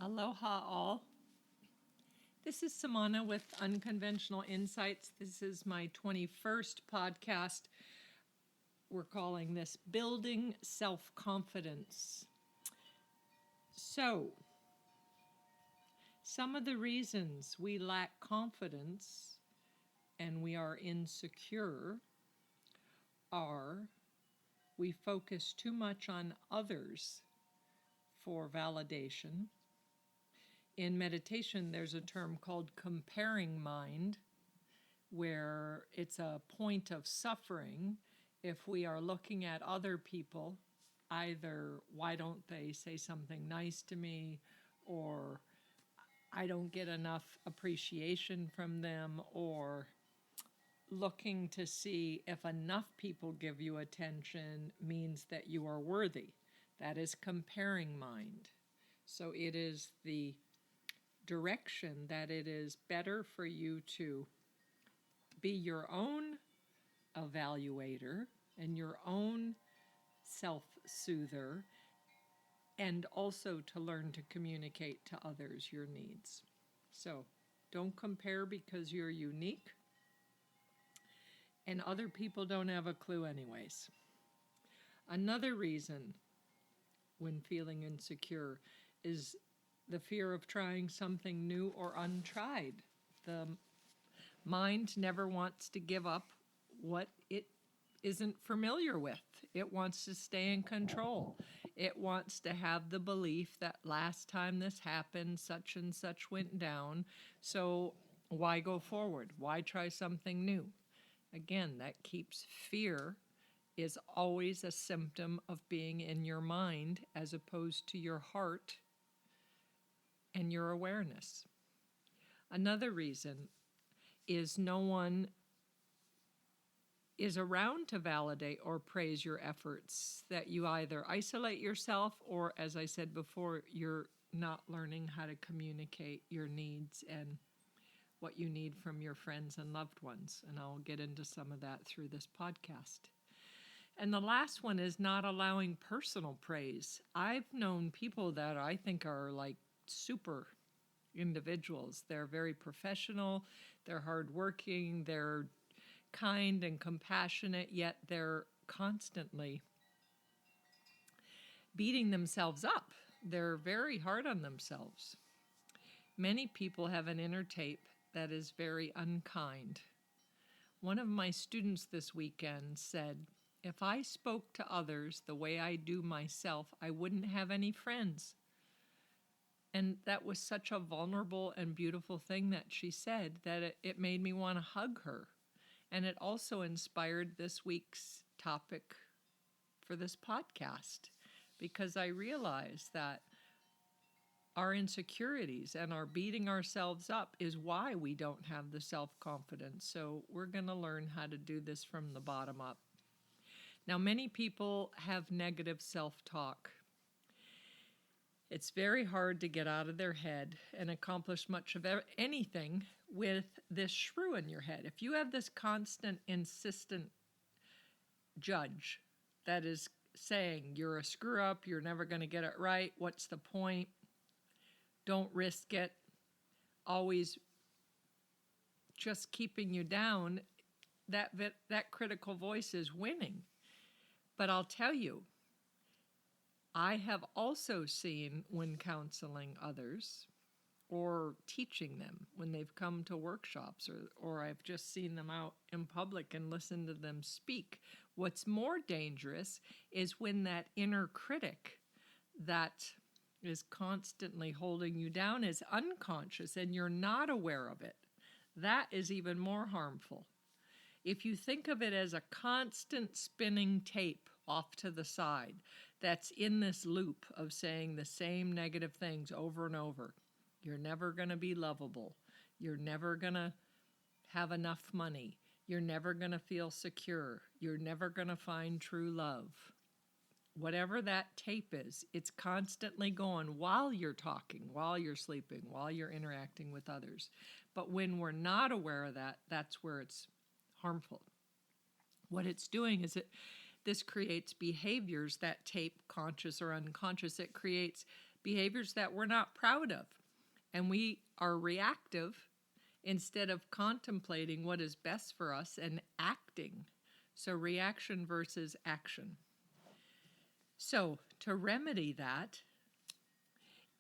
Aloha all. This is Samana with Unconventional Insights. This is my 21st podcast. We're calling this Building Self-Confidence. So, some of the reasons we lack confidence and we are insecure are we focus too much on others for validation. In meditation, there's a term called comparing mind, where it's a point of suffering if we are looking at other people, either why don't they say something nice to me, or I don't get enough appreciation from them, or looking to see if enough people give you attention means that you are worthy. That is comparing mind. So it is the direction that it is better for you to be your own evaluator and your own self-soother, and also to learn to communicate to others your needs. So don't compare because you're unique, and other people don't have a clue anyways. Another reason when feeling insecure is the fear of trying something new or untried. The mind never wants to give up what it isn't familiar with. It wants to stay in control. It wants to have the belief that last time this happened, such and such went down. So why go forward? Why try something new? Again, that keeps fear is always a symptom of being in your mind as opposed to your heart and your awareness. Another reason is no one is around to validate or praise your efforts, that you either isolate yourself or, as I said before, you're not learning how to communicate your needs and what you need from your friends and loved ones. And I'll get into some of that through this podcast. And the last one is not allowing personal praise. I've known people that I think are like super individuals. They're very professional, they're hardworking, they're kind and compassionate, yet they're constantly beating themselves up. They're very hard on themselves. Many people have an inner tape that is very unkind. One of my students this weekend said, if I spoke to others the way I do myself, I wouldn't have any friends. And that was such a vulnerable and beautiful thing that she said that it made me want to hug her. And it also inspired this week's topic for this podcast, because I realized that our insecurities and our beating ourselves up is why we don't have the self-confidence. So we're going to learn how to do this from the bottom up. Now, many people have negative self-talk. It's very hard to get out of their head and accomplish much of anything with this shrew in your head. If you have this constant, insistent judge that is saying you're a screw up, you're never going to get it right, what's the point, don't risk it, always just keeping you down, that critical voice is winning. But I'll tell you, I have also seen when counseling others or teaching them when they've come to workshops, or I've just seen them out in public and listened to them speak. What's more dangerous is when that inner critic that is constantly holding you down is unconscious and you're not aware of it. That is even more harmful. If you think of it as a constant spinning tape off to the side that's in this loop of saying the same negative things over and over, you're never going to be lovable. You're never going to have enough money. You're never going to feel secure. You're never going to find true love. Whatever that tape is, it's constantly going while you're talking, while you're sleeping, while you're interacting with others. But when we're not aware of that, that's where it's harmful. What it's doing is this creates behaviors, that tape, conscious or unconscious, it creates behaviors that we're not proud of. And we are reactive instead of contemplating what is best for us and acting. So, reaction versus action. So, to remedy that,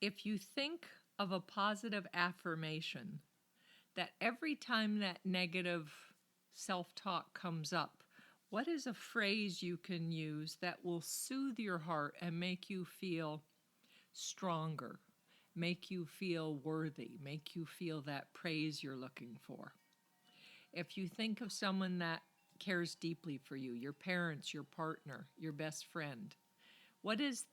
if you think of a positive affirmation, that every time that negative self-talk comes up, what is a phrase you can use that will soothe your heart and make you feel stronger, make you feel worthy, make you feel that praise you're looking for? If you think of someone that cares deeply for you, your parents, your partner, your best friend, what is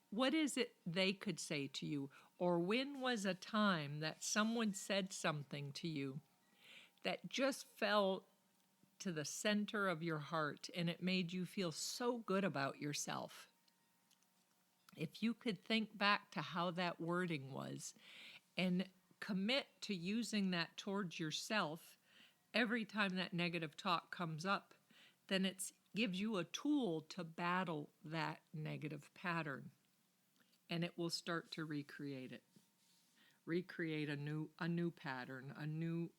it they could say to you? Or when was a time that someone said something to you that just fell to the center of your heart and it made you feel so good about yourself? If you could think back to how that wording was and commit to using that towards yourself every time that negative talk comes up, then it gives you a tool to battle that negative pattern, and it will start to recreate it. Recreate a new pattern, a new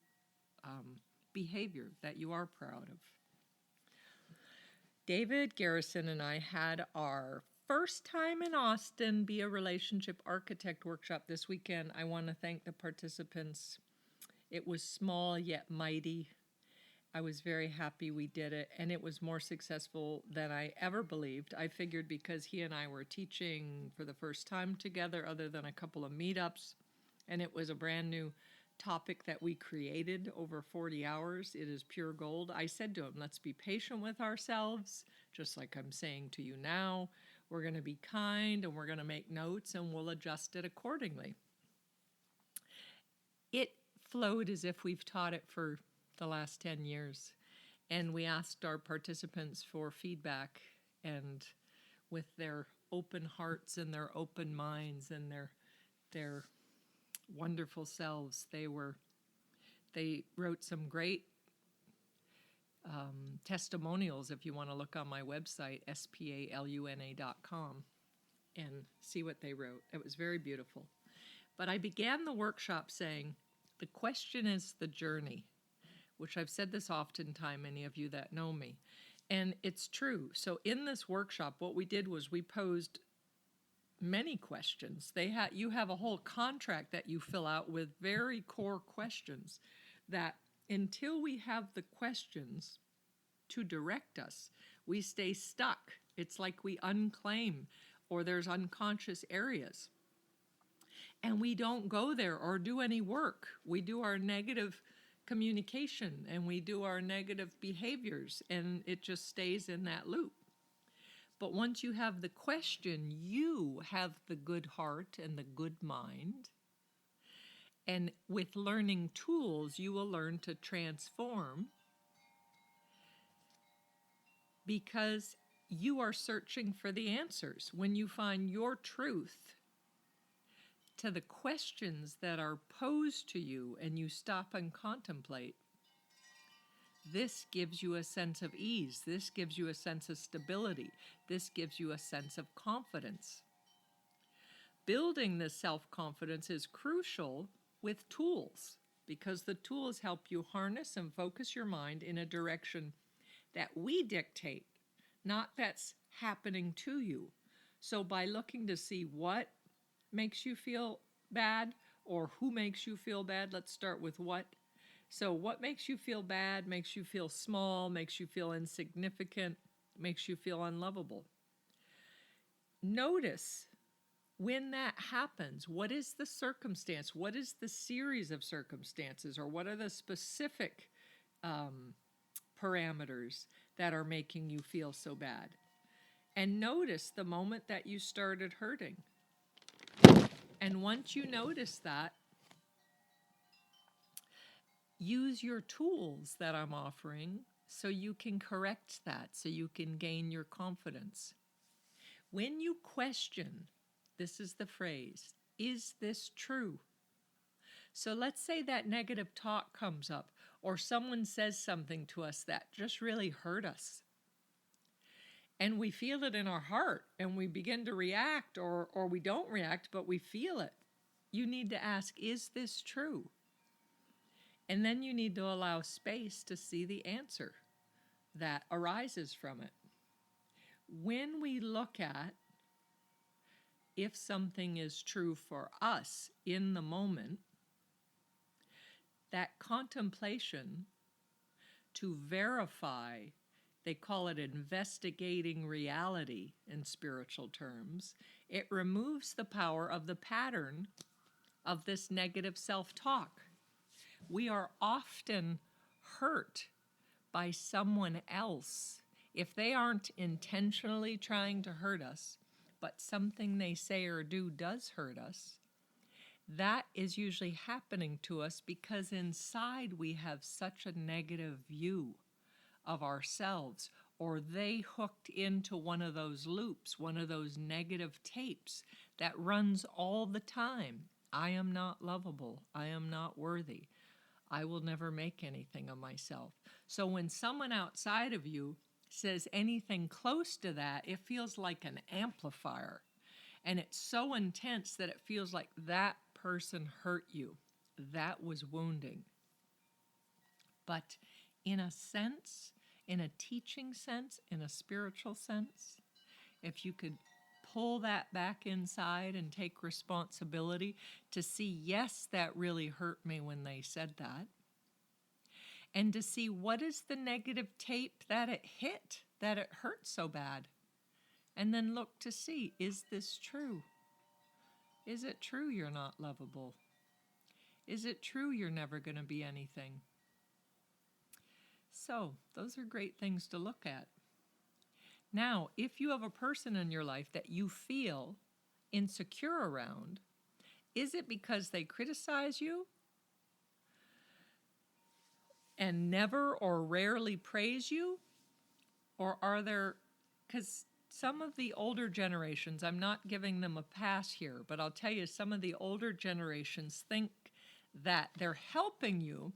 behavior that you are proud of. David Garrison and I had our first time in Austin Be a Relationship Architect workshop this weekend. I want to thank the participants. It was small yet mighty. I was very happy we did it, and it was more successful than I ever believed. I figured because he and I were teaching for the first time together, other than a couple of meetups, and it was a brand new topic that we created over 40 hours. It is pure gold. I said to him, let's be patient with ourselves, just like I'm saying to you now. We're going to be kind, and we're going to make notes, and we'll adjust it accordingly. It flowed as if we've taught it for the last 10 years. And we asked our participants for feedback, and with their open hearts and their open minds and their wonderful selves, they wrote some great testimonials. If you want to look on my website, spaluna.com, and see what they wrote. It was very beautiful. But I began the workshop saying, the question is the journey, which I've said this oftentimes, many of you that know me. And it's true. So in this workshop, what we did was we posed many questions. You have a whole contract that you fill out with very core questions that until we have the questions to direct us, we stay stuck. It's like we unclaim, or there's unconscious areas. And we don't go there or do any work. We do our negative communication and we do our negative behaviors, and it just stays in that loop. But once you have the question, you have the good heart and the good mind. And with learning tools, you will learn to transform, because you are searching for the answers. When you find your truth to the questions that are posed to you and you stop and contemplate, this gives you a sense of ease. This gives you a sense of stability. This gives you a sense of confidence. Building this self-confidence is crucial with tools, because the tools help you harness and focus your mind in a direction that we dictate, not that's happening to you. So by looking to see what makes you feel bad or who makes you feel bad, let's start with what. So what makes you feel bad, makes you feel small, makes you feel insignificant, makes you feel unlovable. Notice when that happens, what is the circumstance? What is the series of circumstances, or what are the specific parameters that are making you feel so bad? And notice the moment that you started hurting. And once you notice that, use your tools that I'm offering so you can correct that, so you can gain your confidence. When you question, this is the phrase, is this true? So let's say that negative talk comes up, or someone says something to us that just really hurt us. And we feel it in our heart and we begin to react, or we don't react, but we feel it. You need to ask, is this true? And then you need to allow space to see the answer that arises from it. When we look at if something is true for us in the moment, that contemplation to verify, they call it investigating reality in spiritual terms, it removes the power of the pattern of this negative self-talk. We are often hurt by someone else if they aren't intentionally trying to hurt us, but something they say or do does hurt us. That is usually happening to us because inside we have such a negative view of ourselves, or they hooked into one of those loops, one of those negative tapes that runs all the time. I am not lovable. I am not worthy. I will never make anything of myself. So when someone outside of you says anything close to that, it feels like an amplifier. And it's so intense that it feels like that person hurt you. That was wounding. But in a sense, in a teaching sense, in a spiritual sense, if you could pull that back inside and take responsibility to see, yes, that really hurt me when they said that, and to see what is the negative tape that it hit, that it hurt so bad, and then look to see, is this true? Is it true you're not lovable? Is it true you're never going to be anything? So, those are great things to look at. Now, if you have a person in your life that you feel insecure around, is it because they criticize you and never or rarely praise you? Or are there, because some of the older generations, I'm not giving them a pass here, but I'll tell you, some of the older generations think that they're helping you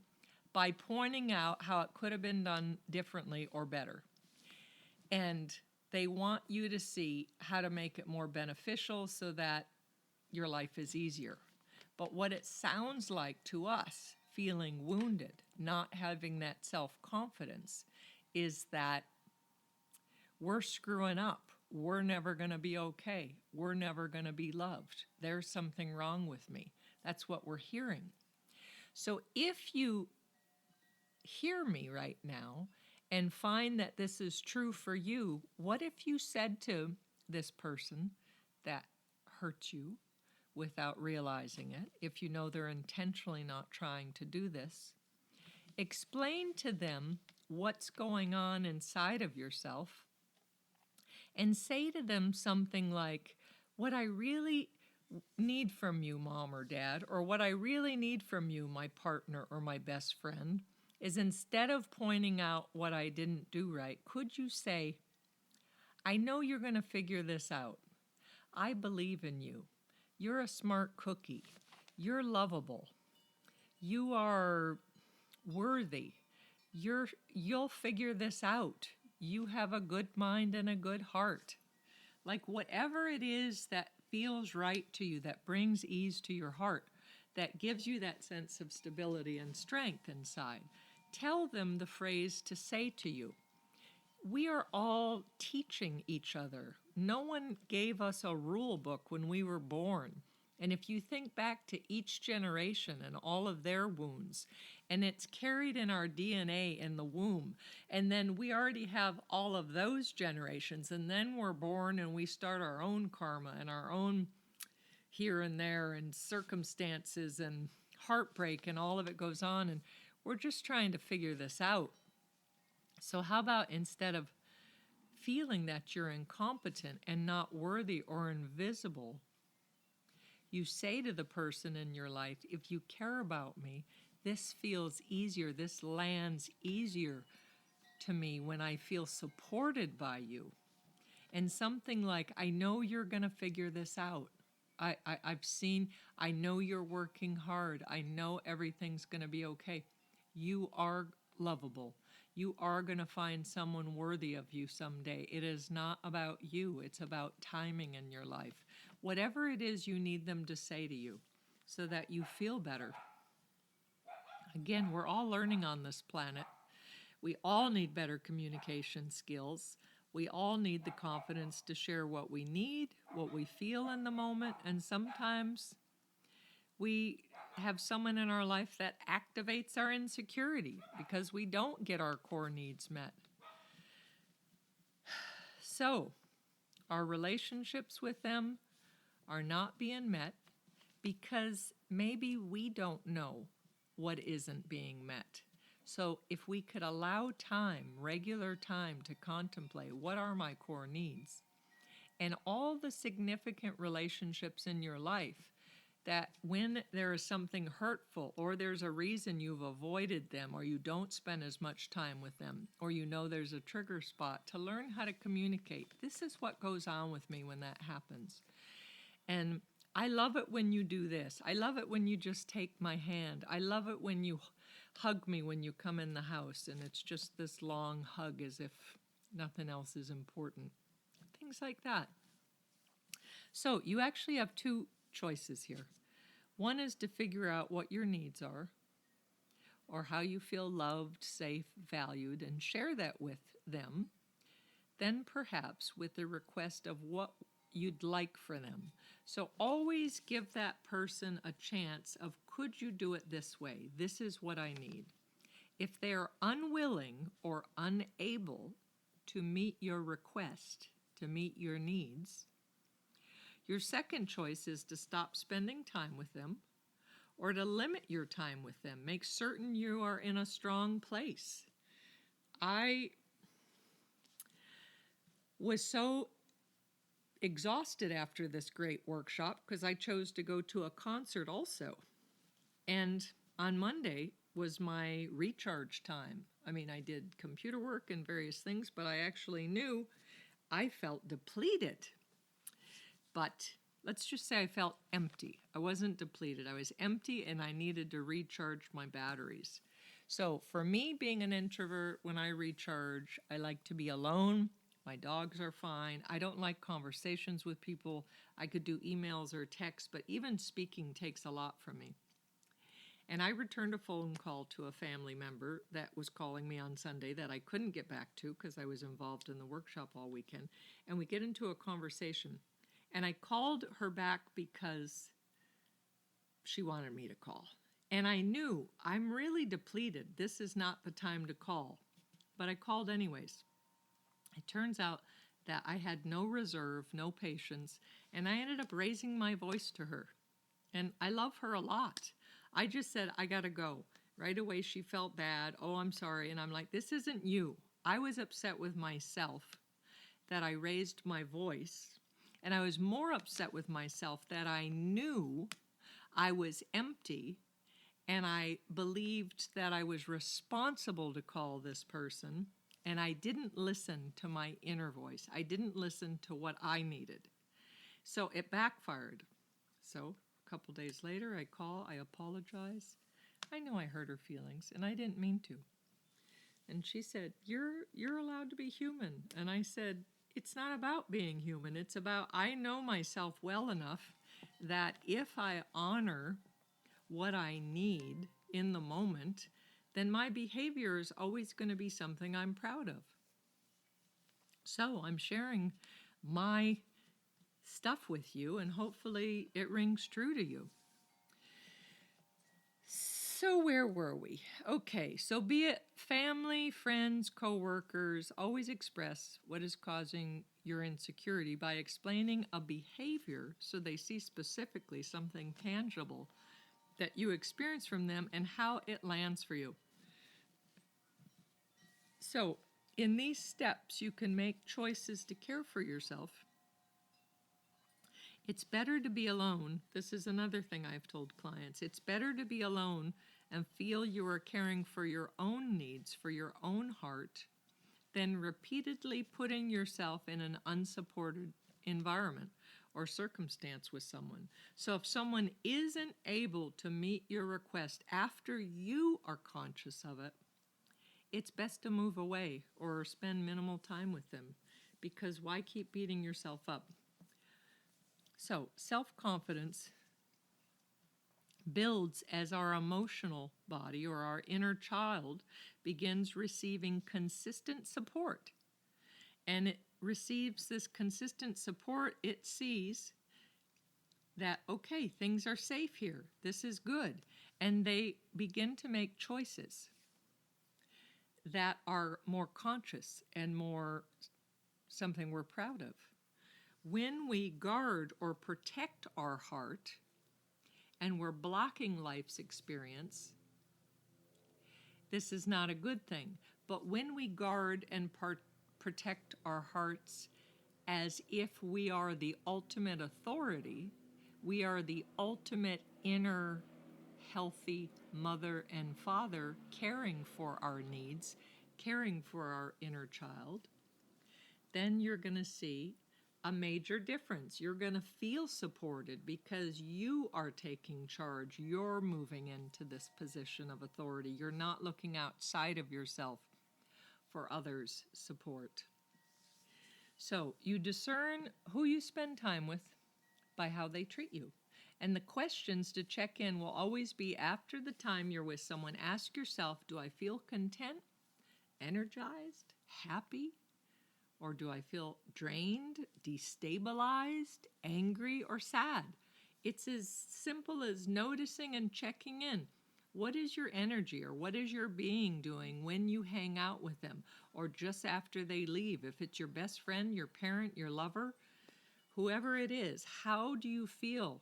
by pointing out how it could have been done differently or better. And they want you to see how to make it more beneficial so that your life is easier. But what it sounds like to us, feeling wounded, not having that self-confidence, is that we're screwing up. We're never going to be okay. We're never going to be loved. There's something wrong with me. That's what we're hearing. So if you hear me right now and find that this is true for you, what if you said to this person that hurt you without realizing it, if you know they're intentionally not trying to do this, explain to them what's going on inside of yourself and say to them something like, what I really need from you, Mom or Dad, or what I really need from you, my partner or my best friend, is instead of pointing out what I didn't do right, could you say, I know you're going to figure this out. I believe in you. You're a smart cookie. You're lovable. You are worthy. You'll figure this out. You have a good mind and a good heart. Like whatever it is that feels right to you, that brings ease to your heart, that gives you that sense of stability and strength inside. Tell them the phrase to say to you. We are all teaching each other. No one gave us a rule book when we were born. And if you think back to each generation and all of their wounds, and it's carried in our DNA in the womb, and then we already have all of those generations, and then we're born and we start our own karma and our own here and there and circumstances and heartbreak, and all of it goes on, and we're just trying to figure this out. So how about instead of feeling that you're incompetent and not worthy or invisible, you say to the person in your life, if you care about me, this feels easier, this lands easier to me when I feel supported by you. And something like, I know you're going to figure this out. I know you're working hard. I know everything's going to be okay. You are lovable. you are going to find someone worthy of you someday. It is not about you, it's about timing in your life. Whatever it is you need them to say to you so that you feel better. Again, we're all learning on this planet. We all need better communication skills. We all need the confidence to share what we need, what we feel in the moment, and sometimes we have someone in our life that activates our insecurity because we don't get our core needs met. So, our relationships with them are not being met because maybe we don't know what isn't being met. So if we could allow time, regular time, to contemplate what are my core needs, and all the significant relationships in your life that when there is something hurtful or there's a reason you've avoided them or you don't spend as much time with them or you know there's a trigger spot, to learn how to communicate. This is what goes on with me when that happens. And I love it when you do this. I love it when you just take my hand. I love it when you hug me when you come in the house and it's just this long hug as if nothing else is important. Things like that. So you actually have two choices here. One is to figure out what your needs are or how you feel loved, safe, valued, and share that with them. Then perhaps with the request of what you'd like for them. So always give that person a chance of, could you do it this way? This is what I need. If they're unwilling or unable to meet your request, to meet your needs, your second choice is to stop spending time with them or to limit your time with them. Make certain you are in a strong place. I was so exhausted after this great workshop because I chose to go to a concert also. And on Monday was my recharge time. I mean, I did computer work and various things, but I actually knew I felt depleted. But let's just say I felt empty. I wasn't depleted. I was empty and I needed to recharge my batteries. So for me, being an introvert, when I recharge, I like to be alone. My dogs are fine. I don't like conversations with people. I could do emails or texts, but even speaking takes a lot from me. And I returned a phone call to a family member that was calling me on Sunday that I couldn't get back to because I was involved in the workshop all weekend. And we get into a conversation. And I called her back because she wanted me to call. And I knew I'm really depleted. This is not the time to call. But I called anyways. It turns out that I had no reserve, no patience, and I ended up raising my voice to her. And I love her a lot. I just said, I gotta go. Right away she felt bad. Oh, I'm sorry. And I'm like, this isn't you. I was upset with myself that I raised my voice. And I was more upset with myself that I knew I was empty and I believed that I was responsible to call this person. And I didn't listen to my inner voice. I didn't listen to what I needed. So it backfired. So a couple days later, I call, I apologize. I know I hurt her feelings, and I didn't mean to. And she said, you're allowed to be human. And I said, it's not about being human. It's about, I know myself well enough that if I honor what I need in the moment, then my behavior is always going to be something I'm proud of. So I'm sharing my stuff with you, and hopefully it rings true to you. So where were we? Okay, so be it family, friends, coworkers, always express what is causing your insecurity by explaining a behavior so they see specifically something tangible that you experience from them and how it lands for you. So, in these steps, you can make choices to care for yourself. It's better to be alone. This is another thing I've told clients. It's better to be alone and feel you are caring for your own needs, for your own heart, than repeatedly putting yourself in an unsupported environment or circumstance with someone. So if someone isn't able to meet your request after you are conscious of it, it's best to move away or spend minimal time with them, because why keep beating yourself up? So, self-confidence builds as our emotional body or our inner child begins receiving consistent support. And it receives this consistent support, it sees that, okay, things are safe here, this is good. And they begin to make choices that are more conscious and more something we're proud of. When we guard or protect our heart and we're blocking life's experience, this is not a good thing. But when we guard and protect our hearts as if we are the ultimate authority, we are the ultimate inner healthy mother and father caring for our needs, caring for our inner child, then you're going to see a major difference. You're going to feel supported because you are taking charge. You're moving into this position of authority. You're not looking outside of yourself for others' support. So you discern who you spend time with by how they treat you. And the questions to check in will always be after the time you're with someone. Ask yourself, do I feel content, energized, happy? Or do I feel drained, destabilized, angry, or sad? It's as simple as noticing and checking in. What is your energy or what is your being doing when you hang out with them or just after they leave? If it's your best friend, your parent, your lover, whoever it is, how do you feel?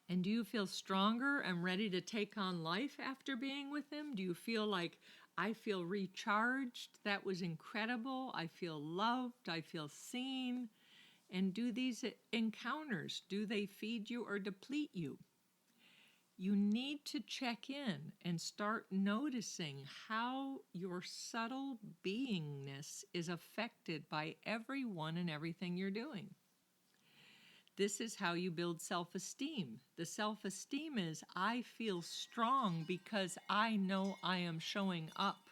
And do you feel stronger and ready to take on life after being with them? Do you feel like, I feel recharged, that was incredible, I feel loved, I feel seen? And do these encounters, do they feed you or deplete you? You need to check in and start noticing how your subtle beingness is affected by everyone and everything you're doing. This is how you build self-esteem. The self-esteem is, I feel strong because I know I am showing up,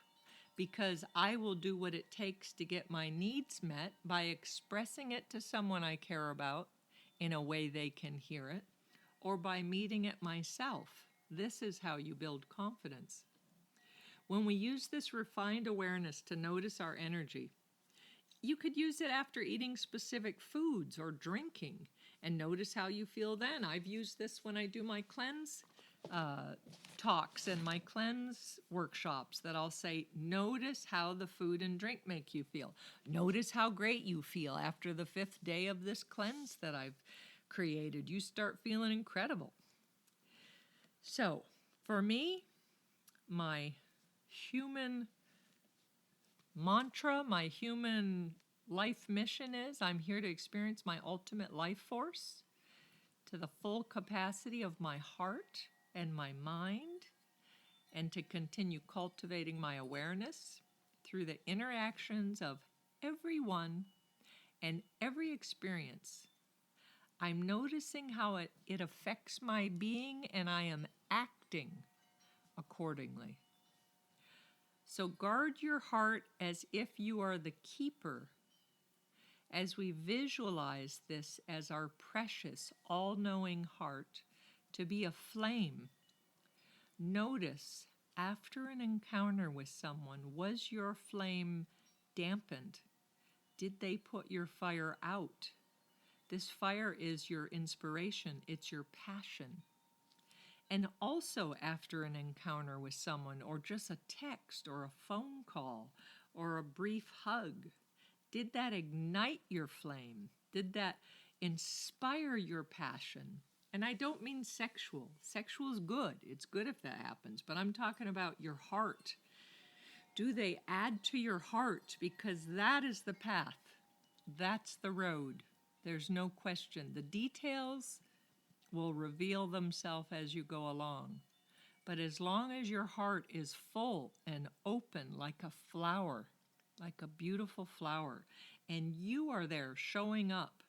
because I will do what it takes to get my needs met by expressing it to someone I care about in a way they can hear it, or by meeting it myself. This is how you build confidence. When we use this refined awareness to notice our energy, you could use it after eating specific foods or drinking and notice how you feel then. I've used this when I do my cleanse talks and my cleanse workshops, that I'll say, notice how the food and drink make you feel. Notice how great you feel after the 5th day of this cleanse that I've created. You start feeling incredible. So for me, my human mantra, my human life mission is, I'm here to experience my ultimate life force to the full capacity of my heart and my mind, and to continue cultivating my awareness through the interactions of everyone and every experience. I'm noticing how it affects my being, and I am acting accordingly. So guard your heart as if you are the keeper, as we visualize this as our precious, all-knowing heart to be a flame. Notice, after an encounter with someone, was your flame dampened? Did they put your fire out? This fire is your inspiration, it's your passion. And also after an encounter with someone, or just a text or a phone call or a brief hug, did that ignite your flame? Did that inspire your passion? And I don't mean sexual. Sexual is good. It's good if that happens. But I'm talking about your heart. Do they add to your heart? Because that is the path. That's the road. There's no question. The details will reveal themselves as you go along. But as long as your heart is full and open like a flower, like a beautiful flower, and you are there showing up,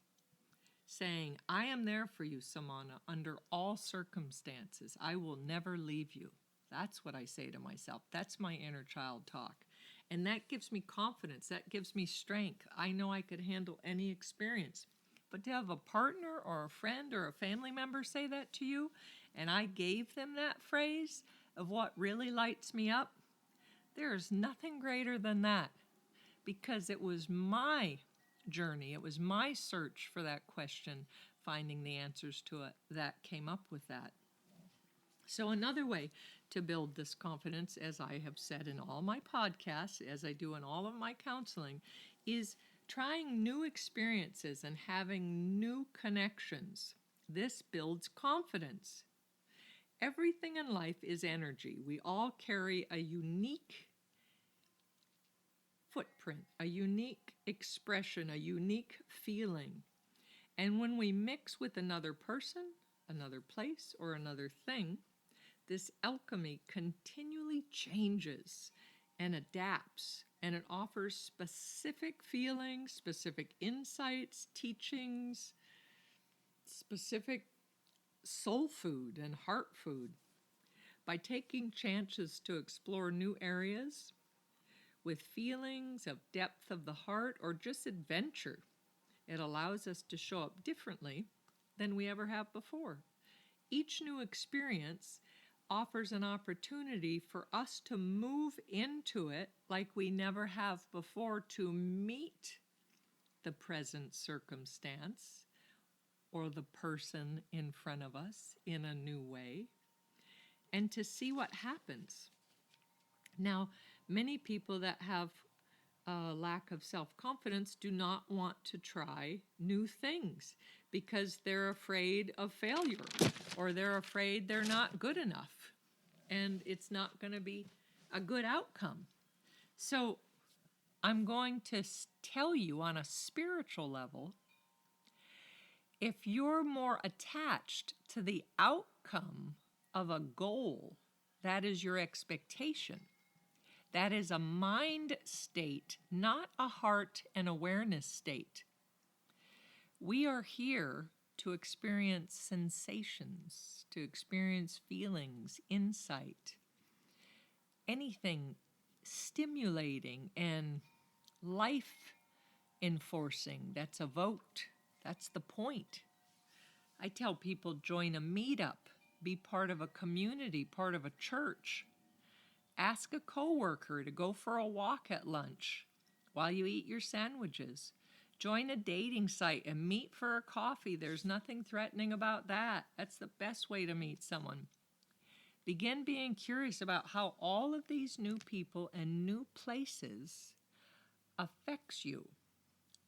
saying, I am there for you, Samana, under all circumstances. I will never leave you. That's what I say to myself. That's my inner child talk. And that gives me confidence. That gives me strength. I know I could handle any experience. But to have a partner or a friend or a family member say that to you, and I gave them that phrase of what really lights me up, there is nothing greater than that, because it was my journey. It was my search for that question, finding the answers to it, that came up with that. So another way to build this confidence, as I have said in all my podcasts, as I do in all of my counseling, is trying new experiences and having new connections. This builds confidence. Everything in life is energy. We all carry a unique footprint, a unique expression, a unique feeling. And when we mix with another person, another place, or another thing, this alchemy continually changes and adapts, and it offers specific feelings, specific insights, teachings, specific soul food and heart food. By taking chances to explore new areas with feelings of depth of the heart or just adventure, it allows us to show up differently than we ever have before. Each new experience offers an opportunity for us to move into it like we never have before, to meet the present circumstance or the person in front of us in a new way, and to see what happens. Now, many people that have a lack of self-confidence do not want to try new things because they're afraid of failure, or they're afraid they're not good enough and it's not going to be a good outcome. So I'm going to tell you on a spiritual level, if you're more attached to the outcome of a goal, that is your expectation. That is a mind state, not a heart and awareness state. We are here to experience sensations, to experience feelings, insight, anything stimulating and life enforcing that's evoked. That's the point. I tell people, join a meetup, be part of a community, part of a church. Ask a coworker to go for a walk at lunch while you eat your sandwiches. Join a dating site and meet for a coffee. There's nothing threatening about that. That's the best way to meet someone. Begin being curious about how all of these new people and new places affects you.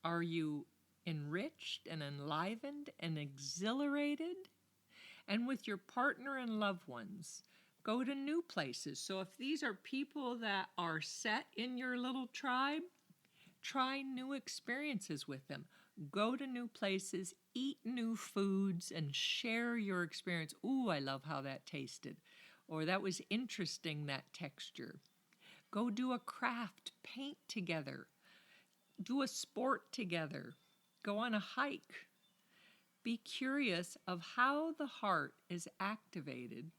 Are you enriched and enlivened and exhilarated? And with your partner and loved ones, go to new places. So if these are people that are set in your little tribe, try new experiences with them. Go to new places, eat new foods, and share your experience. Ooh, I love how that tasted. Or that was interesting, that texture. Go do a craft, paint together. Do a sport together. Go on a hike. Be curious of how the heart is activated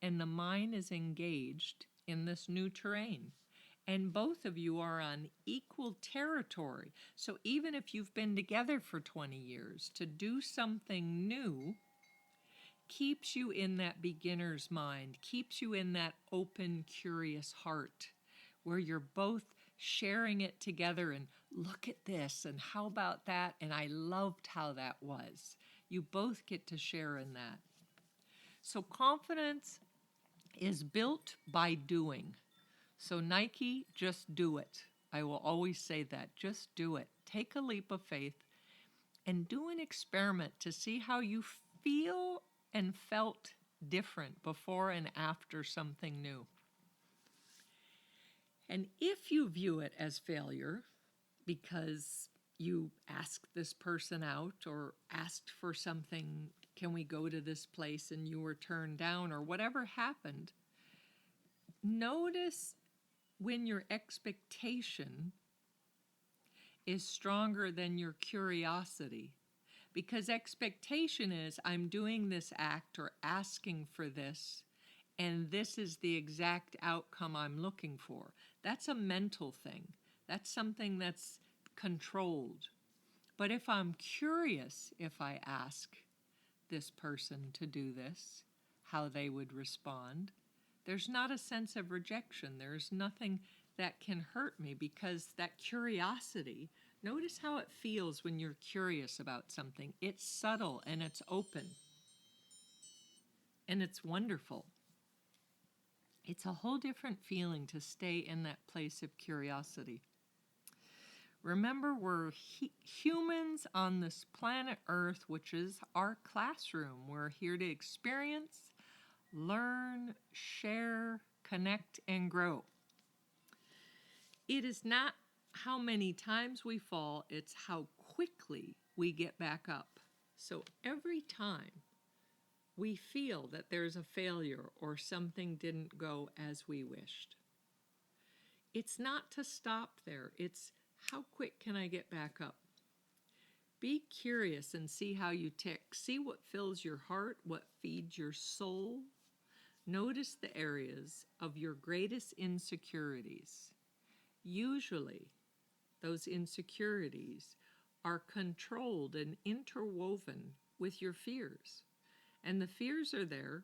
and the mind is engaged in this new terrain. And both of you are on equal territory. So even if you've been together for 20 years, to do something new keeps you in that beginner's mind, keeps you in that open, curious heart, where you're both sharing it together and look at this and how about that, and I loved how that was. You both get to share in that. So confidence is built by doing. So Nike, just do it. I will always say that. Just do it. Take a leap of faith and do an experiment to see how you feel and felt different before and after something new. And if you view it as failure because you asked this person out or asked for something, can we go to this place, and you were turned down, or whatever happened, notice when your expectation is stronger than your curiosity. Because expectation is, I'm doing this act or asking for this, and this is the exact outcome I'm looking for. That's a mental thing. That's something that's controlled. But if I'm curious, if I ask this person to do this, how they would respond, there's not a sense of rejection. There's nothing that can hurt me because that curiosity, notice how it feels when you're curious about something. It's subtle and it's open and it's wonderful. It's a whole different feeling to stay in that place of curiosity. Remember, we're humans on this planet Earth, which is our classroom. We're here to experience, learn, share, connect, and grow. It is not how many times we fall, it's how quickly we get back up. So every time we feel that there's a failure or something didn't go as we wished, it's not to stop there. It's how quick can I get back up? Be curious and see how you tick. See what fills your heart, what feeds your soul. Notice the areas of your greatest insecurities. Usually, those insecurities are controlled and interwoven with your fears. And the fears are there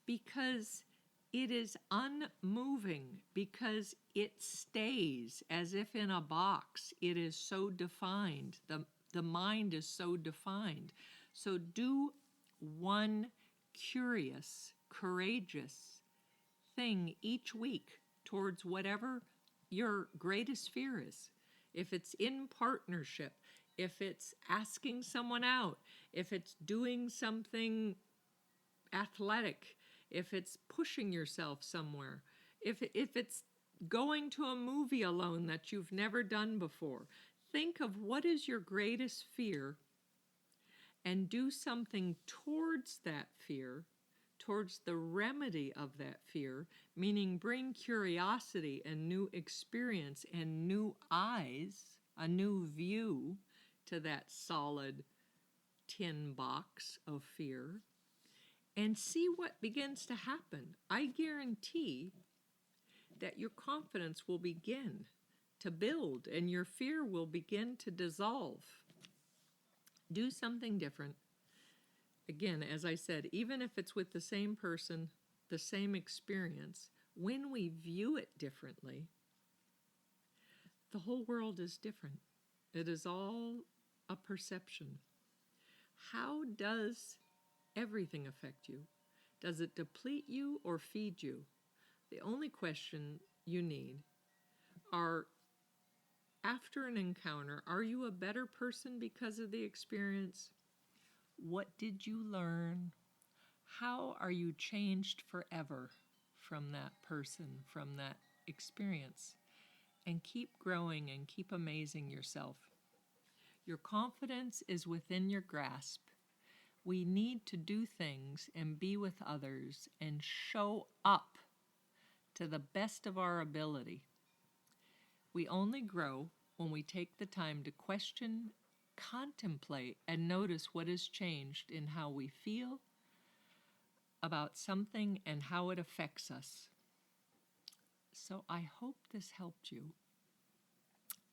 because it is unmoving, because it stays as if in a box. It is so defined. The mind is so defined. So do one curious, courageous thing each week towards whatever your greatest fear is. If it's in partnership, if it's asking someone out, if it's doing something athletic, if it's pushing yourself somewhere, if it's going to a movie alone that you've never done before, think of what is your greatest fear and do something towards that fear, towards the remedy of that fear, meaning bring curiosity and new experience and new eyes, a new view to that solid tin box of fear, and see what begins to happen. I guarantee that your confidence will begin to build and your fear will begin to dissolve. Do something different. Again, as I said, even if it's with the same person, the same experience, when we view it differently, the whole world is different. It is all a perception. How does everything affect you? Does it deplete you or feed you? The only question you need are, after an encounter, are you a better person because of the experience? What did you learn? How are you changed forever from that person, from that experience? And keep growing and keep amazing yourself. Your confidence is within your grasp. We need to do things and be with others and show up to the best of our ability. We only grow when we take the time to question, contemplate, and notice what has changed in how we feel about something and how it affects us. So I hope this helped you.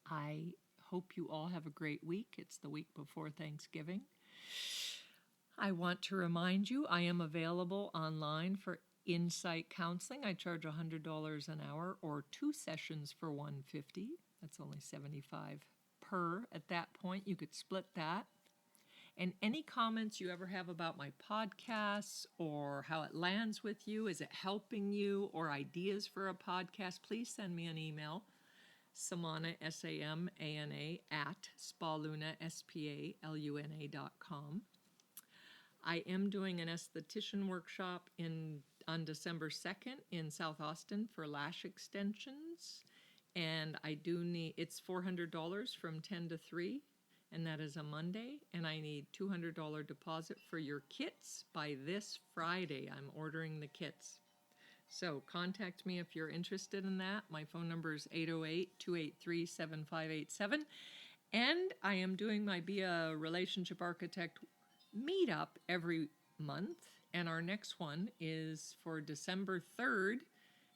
I hope you all have a great week. It's the week before Thanksgiving. I want to remind you I am available online for insight counseling. I charge $100 an hour or 2 sessions for $150. That's only $75 per. At that point, you could split that. And any comments you ever have about my podcasts or how it lands with you, is it helping you, or ideas for a podcast, please send me an email, Samana, S-A-M-A-N-A, at spaluna, S-P-A-L-U-N-A.com. I am doing an esthetician workshop on December 2nd in South Austin for lash extensions. And it's $400 from 10 to 3, and that is a Monday. And I need $200 deposit for your kits by this Friday. I'm ordering the kits. So contact me if you're interested in that. My phone number is 808-283-7587. And I am doing my Be a Relationship Architect meetup every month And our next one is for December 3rd,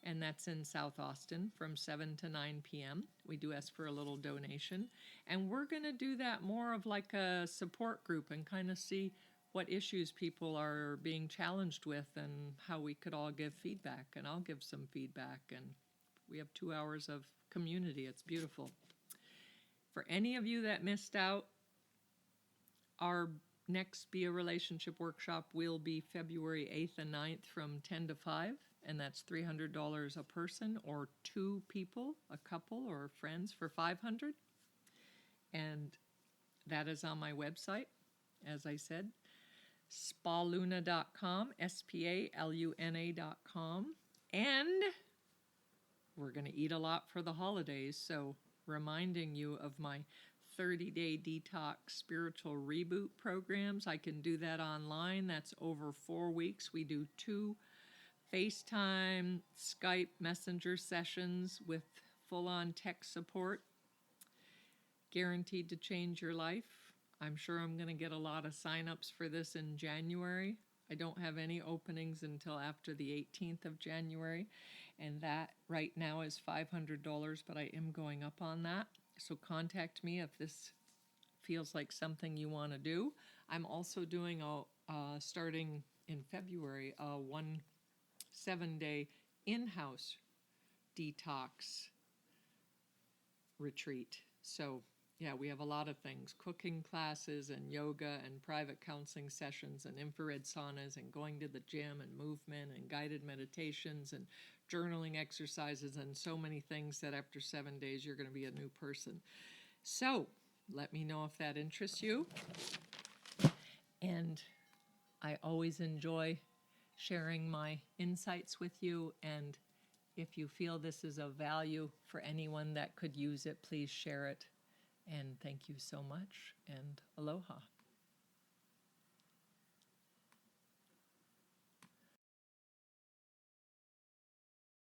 and that's in South Austin from 7 to 9 p.m. We do ask for a little donation. And we're going to do that more of like a support group and kind of see what issues people are being challenged with and how we could all give feedback. And I'll give some feedback. And we have 2 hours of community. It's beautiful. For any of you that missed out, our next Be a Relationship workshop will be February 8th and 9th from 10 to 5, and that's $300 a person, or 2 people, a couple or friends, for $500. And that is on my website, as I said, spaluna.com, spaluna.com. And we're going to eat a lot for the holidays, so reminding you of my 30-day detox spiritual reboot programs. I can do that online. That's over 4 weeks. We do 2 FaceTime, Skype, Messenger sessions with full-on tech support. Guaranteed to change your life. I'm sure I'm going to get a lot of sign-ups for this in January. I don't have any openings until after the 18th of January, and that right now is $500, but I am going up on that. So contact me if this feels like something you want to do. I'm also doing starting in February, a 7-day in-house detox retreat. So yeah, we have a lot of things, cooking classes and yoga and private counseling sessions and infrared saunas and going to the gym and movement and guided meditations and journaling exercises and so many things that after 7 days you're going to be a new person. So let me know if that interests you. And I always enjoy sharing my insights with you. And if you feel this is of value for anyone that could use it, please share it. And thank you so much, and aloha.